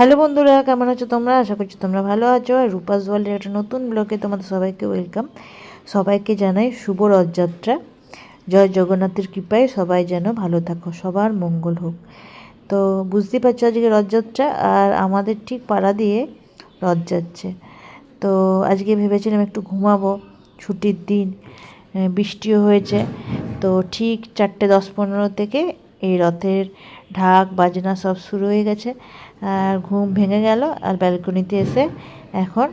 Hello বন্ধুরা, কেমন আছো তোমরা? আশা করছি তোমরা ভালো আছো। আর রূপাস ওয়ার্ল্ডের একটা নতুন ব্লগে তোমাদের সবাইকে ওয়েলকাম। সবাইকে জানাই শুভ রথযাত্রা। জয় জগন্নাথের কৃপায় সবাই যেন ভালো থাকো, সবার মঙ্গল হোক। তো বুঝতেই পারছো আজকে রথযাত্রা, আর আমাদের ঠিক পাড়া দিয়ে রথ যাচ্ছে। তো আজকে ভেবেছিলাম একটু ঘুমাবো, ছুটির দিন, বৃষ্টিও হয়েছে। তো ঠিক 4:10-15 থেকে এই রথের ঢাক বাজনা সব শুরু হয়ে গেছে। আর ঘুম ভেঙে গেল, আর ব্যালকনিতে এসে এখন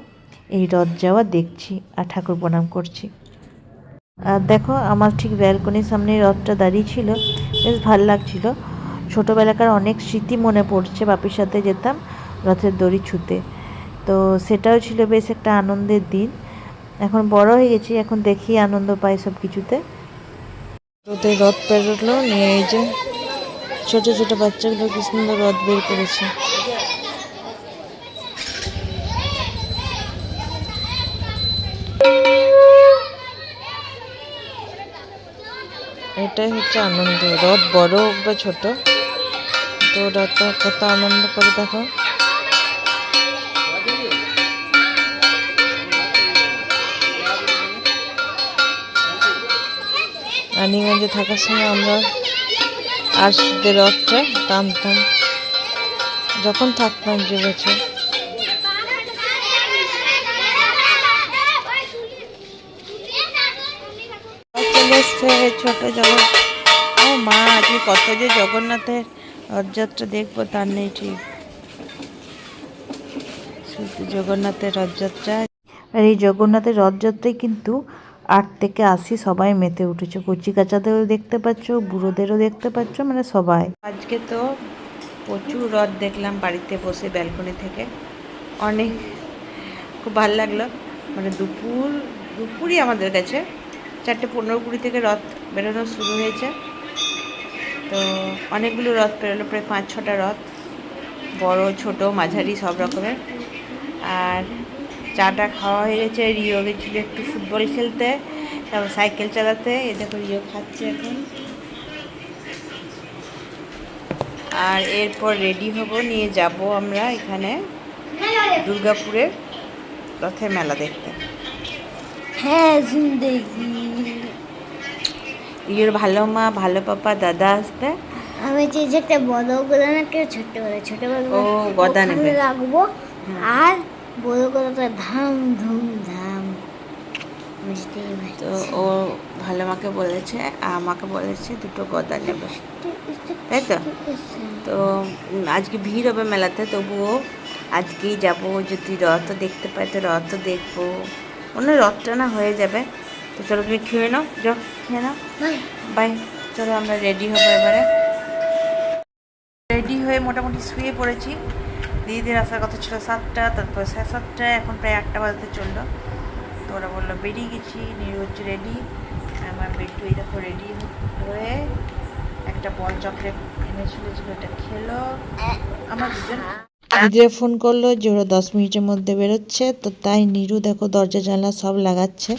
এই রথ যাওয়া দেখছি আর ঠাকুর প্রণাম করছি। আর দেখো, আমার ঠিক ব্যালকনির সামনে রথটা দাঁড়িয়ে ছিল, বেশ ভাল লাগছিল। ছোটোবেলাকার অনেক স্মৃতি মনে পড়ছে, বাপির সাথে যেতাম রথের দড়ি ছুঁতে। তো সেটাও ছিল বেশ একটা আনন্দের দিন। এখন বড় হয়ে গেছি, এখন দেখি আনন্দ পাই সব কিছুতে। রথে রথ পেরোলো নিয়ে এই যে ছোট ছোট বাচ্চাগুলো কি সুন্দর রথ বের করেছে। এটাই হচ্ছে আনন্দ, রথ বড় হোক বা ছোট, তো রথটা কত আনন্দ করে দেখো। রানীগঞ্জে থাকার সময় আমরা আরশিদের রথটা টানতাম, যখন থাকতাম যে বছর। চলে এসছে ছোট জগৎ। ও মা, আজকে কত যে জগন্নাথের রথযাত্রা দেখবো তার নেই ঠিক। শুধু জগন্নাথের রথযাত্রা। আর এই জগন্নাথের রথযাত্রায় কিন্তু 8 থেকে 80 সবাই মেতে উঠেছে। কচি কাচাদেরও দেখতে পাচ্ছ, বুড়োদেরও দেখতে পাচ্ছ, মানে সবাই। আজকে তো প্রচুর রথ দেখলাম বাড়িতে বসে ব্যালকনি থেকে। অনেক খুব ভালো লাগলো। মানে দুপুরই আমাদের কাছে 4:15-20 থেকে রথ বেরোনো শুরু হয়েছে। তো অনেকগুলো রথ বেরোলো, প্রায় 5-6টা রথ, বড় ছোট মাঝারি সব রকমের। আর চাটা খাওয়া হয়ে গেছে। রিও গেছিল একটু ফুটবল খেলতে, তারপর সাইকেল চালাতে। এই দেখো রিও খাচ্ছে এখন। আর এরপর রেডি হব, নিয়ে যাব আমরা এখানে দুর্গাপুরের রথের মেলা দেখতে। হ্যাঁ, রিওর ভালো মা, ভালো পাপা, দাদা আসবে। আমি চেয়েছি একটা বড় গলা না, একটা ছোট গলা। ছোট গলা ও গদা নেবে রাখবো, আর বড় গলাটা ধাম ধুম ধাম। তো ও ভালো মাকে বলেছে, আমাকে বলেছে দুটো গদা নেবে, তাই তো। তো আজকে ভিড় হবে মেলাতে, তবুও আজকেই যাব। যদি রথ দেখতে পাই তো রথ দেখবো, অন্য রথটা না হয়ে যাবে। তো চলো তুমি খেয়ে নাও, যাও খেয়ে নাও, বাই। চলো আমরা রেডি হবো এবারে। রেডি হয়ে মোটামুটি শুয়ে পড়েছি। দিদিদের আসার কথা ছিল 7টা, তারপর 7:30, এখন প্রায় 8টা বাজতে চললো। তো ওরা বললো বেরিয়ে গেছি, নিয়ে হচ্ছে রেডি। আমার বেটু এই দেখো রেডি হয়ে একটা বল চকলেট এনেছিল, যেটা খেলো। আমার দুজন দিদিরা ফোন করলো যে ওরা 10 মিনিটের মধ্যে বেরোচ্ছে। তো তাই নিরু দেখো দরজা জানলা সব লাগাচ্ছে,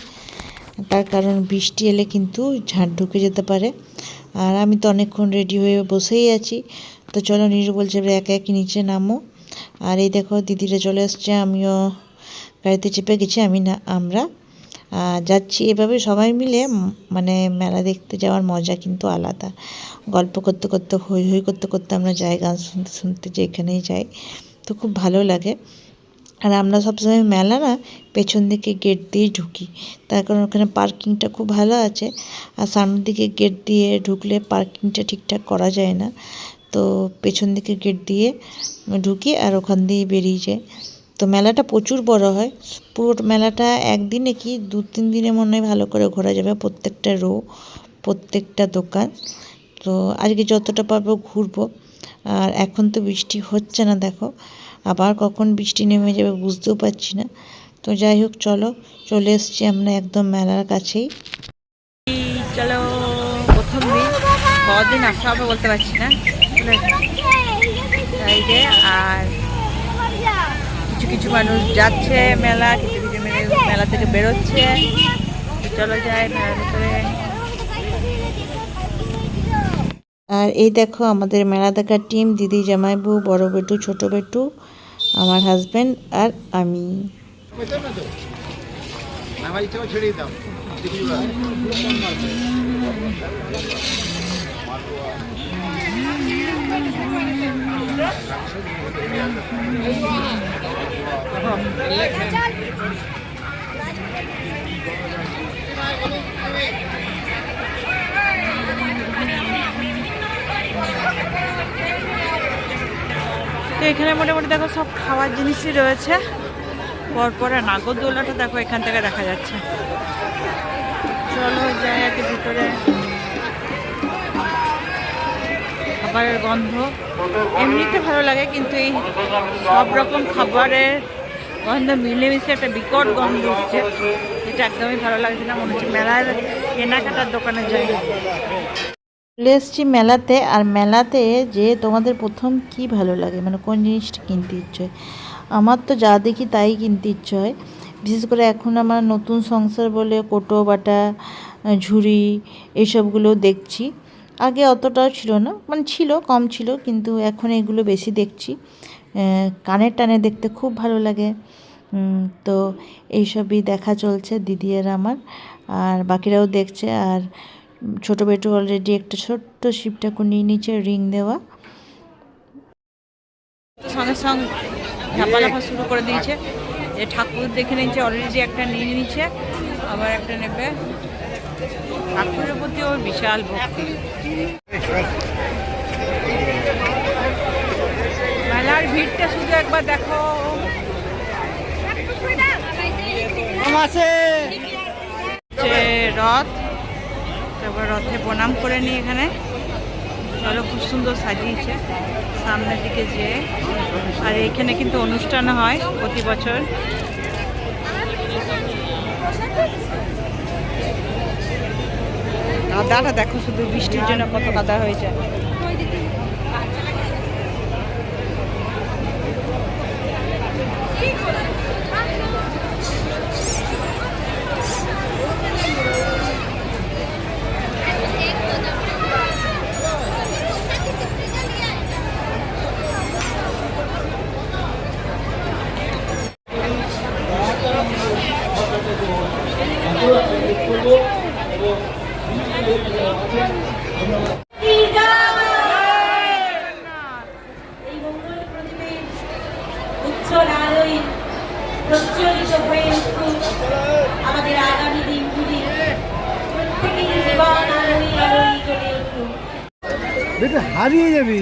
তার কারণ বৃষ্টি এলে কিন্তু ঝাঁট ঢুকে যেতে পারে। আর আমি তো অনেকক্ষণ রেডি হয়ে বসেই আছি। তো চলো, নিরু বলছে একে একে নিচে নামো। আর এই দেখো দিদিরা চলে এসছে, আমিও গাড়িতে চেপে গেছি। আমরা যাচ্ছি এভাবে সবাই মিলে। মানে মেলা দেখতে যাওয়ার মজা কিন্তু আলাদা। গল্প করতে করতে, হই হই করতে করতে আমরা যাই, গান শুনতে শুনতে যেখানেই যাই, তো খুব ভালো লাগে। আর আমরা সবসময় মেলা না পেছন দিকে গেট দিয়ে ঢুকি, তার কারণ ওখানে পার্কিংটা খুব ভালো আছে। আর সামনের দিকে গেট দিয়ে ঢুকলে পার্কিংটা ঠিকঠাক করা যায় না, তো পেছন দিকে গেট দিয়ে ঢুকি আর ওখান দিয়ে বেরিয়ে যাই। তো মেলাটা প্রচুর বড় হয়। পুরো মেলাটা একদিনে কি 2-3 দিনে মনে হয় ভালো করে ঘোরা যাবে। প্রত্যেকটা প্রত্যেকটা দোকান। তো আজকে যতটা পারবো ঘুরবো। আর এখন তো বৃষ্টি হচ্ছে না, দেখো আবার কখন বৃষ্টি নেমে যাবে বুঝতেও পারছি না। তো যাই হোক, চলে এসছি আমরা একদম মেলার কাছেই। চলো, প্রথম দিন, কদিন আসা হবে বলতে পারছি না। আর কিছু কিছু মানুষ যাচ্ছে মেলা, কিছু কিছু মেলা থেকে বেরোচ্ছে। চলো যাই মেলার ভিতরে। আর এই দেখো আমাদের মেলা দেখার টিম, দিদি, জামাইবু, বড় বেটু, ছোট বেটু আমার হাজব্যান্ড আর আমি। আমার ইচ্ছা ছেড়ে দিতাম। তো এখানে মোটামুটি দেখো সব খাওয়ার জিনিসই রয়েছে পরপর। নাগরদোলাটা দেখো এখান থেকে দেখা যাচ্ছে। চলো যাই আগে ভিতরে। খাবারের গন্ধ এমনিতে ভালো লাগে, কিন্তু এই সব রকম খাবারের গন্ধ মিলেমিশে একটা বিকট গন্ধ উঠছে, এটা একদমই ভালো লাগছে না। মনে হচ্ছে মেলার কেনাকাটার দোকানে যাই। চলে এসছি মেলাতে। আর মেলাতে যে তোমাদের প্রথম কি ভালো লাগে, মানে কোন জিনিসটা কিনতে ইচ্ছে হয়? আমার তো যা দেখি তাই কিনতে ইচ্ছে হয়। বিশেষ করে এখন আমার নতুন সংসার বলে কোটো বাটা, ঝুড়ি এইসবগুলো দেখছি। আগে অতটাও ছিল না, মানে ছিল, কম ছিল, কিন্তু এখন এগুলো বেশি দেখছি। কানের টানে দেখতে খুব ভালো লাগে। তো এইসবই দেখা চলছে দিদি আর আমার, আর বাকিরাও দেখছে। আর ছোটো বেটু অলরেডি একটা ছোট্ট শিব ঠাকুর নিয়ে নিচে রিং দেওয়া। সঙ্গে সঙ্গে ঝাপালাফা শুরু করে দিয়েছে। যে ঠাকুর দেখে নিচ্ছে, অলরেডি একটা নিয়ে নিচ্ছে, আবার একটা নেবে। ঠাকুরের প্রতি ওর বিশাল ভক্তি। মেলার ভিড়টা শুধু একবার দেখো। রথ, তারপর রথে প্রণাম করে নিই এখানে। চলো, খুব সুন্দর সাজিয়েছে সামনের দিকে যেয়ে। আর এখানে কিন্তু অনুষ্ঠান হয় প্রতি বছর। কাদাটা দেখো, শুধু বৃষ্টির জন্য কত কাদা হয়েছে। প্রচলিত হয়ে উঠুক আমাদের আগামী দিনগুলি, প্রত্যেকের জীবন আলোয় আলোয় জ্বলে উঠুক। বেটা হারিয়ে যাবি।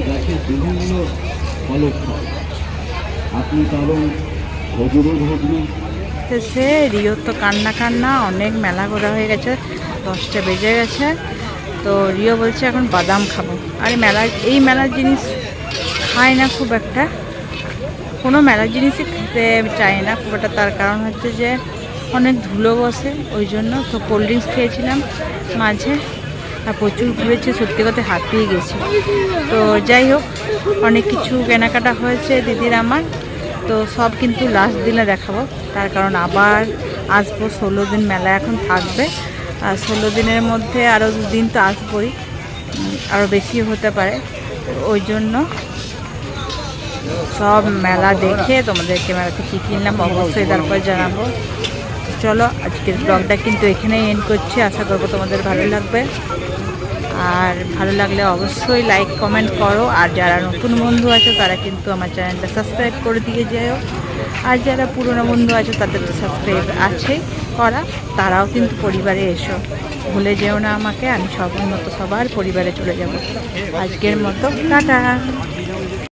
গাছের বিভিন্ন ফলক আপনি কারণ সে রিও তো কান্না অনেক মেলা ঘোরা হয়ে গেছে, 10টা বেজে গেছে। তো রিও বলছে এখন বাদাম খাবো। আর এই মেলার জিনিস খায় না খুব একটা, কোনো মেলার জিনিসই খেতে চায় না খুব একটা। তার কারণ হচ্ছে যে অনেক ধুলো বসে, ওই জন্য। তো কোল্ড ড্রিঙ্কস খেয়েছিলাম মাঝে, আর প্রচুর ঘুরেছে, সত্যি কথা হাঁপিয়ে গেছি। তো যাই হোক, অনেক কিছু কেনাকাটা হয়েছে দিদির আমার। তো সব কিন্তু লাস্ট দিনে দেখাবো, তার কারণ আবার আসবো। 16 দিন মেলা এখন থাকবে, আর 16 দিনের মধ্যে আরও 2 দিন তো আসবোই, আরও বেশি হতে পারে। ওই জন্য সব মেলা দেখে তোমাদেরকে মেলাতে কী কিনলাম অবশ্যই তারপর জানাবো। চলো, আজকের ব্লগটা কিন্তু এখানেই এন্ড করছি। আশা করবো তোমাদের ভালো লাগবে, আর ভালো লাগলে অবশ্যই লাইক কমেন্ট করো। আর যারা নতুন বন্ধু আছে তারা কিন্তু আমার চ্যানেলটা সাবস্ক্রাইব করে দিয়ে যেও। আর যারা পুরনো বন্ধু আছে তাদের তো সাবস্ক্রাইব আছে করা, তারাও কিন্তু পরিবারে এসো, ভুলে যেও না আমাকে। আমি সবার মতো সবার পরিবারে চলে যাব। আজকের মতো টাটা।